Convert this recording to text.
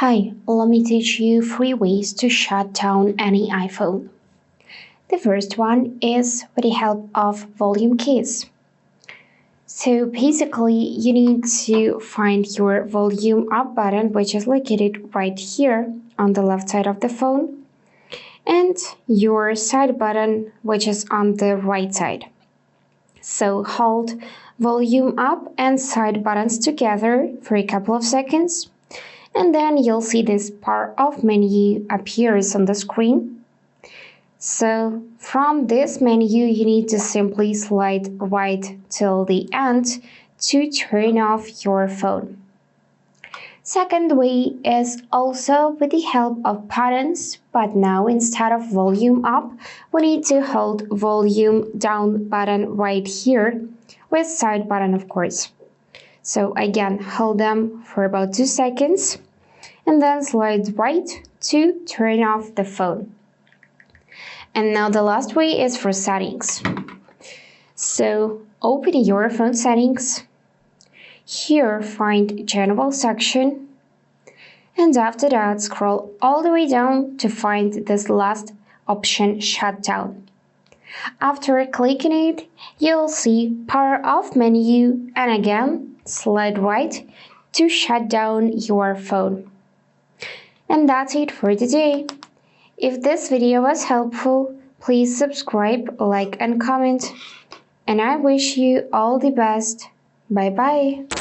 Hi, let me teach you 3 ways to shut down any iPhone. The first one is with the help of volume keys. So basically, you need to find your volume up button, which is located right here on the left side of the phone, and your side button, which is on the right side. So hold volume up and side buttons together for a couple of seconds, and then you'll see this part of menu appears on the screen. So from this menu, you need to simply slide right till the end to turn off your phone. Second way is also with the help of buttons, but now instead of volume up, we need to hold volume down button right here with side button, of course. So again, hold them for about 2 seconds and then slide right to turn off the phone. And now the last way is for settings. So open your phone settings. Here find General section. And after that, scroll all the way down to find this last option, Shutdown. After clicking it, you'll see Power Off menu and again, slide right to shut down your phone. And that's it for today. If this video was helpful, please subscribe, like and comment. And I wish you all the best. Bye bye.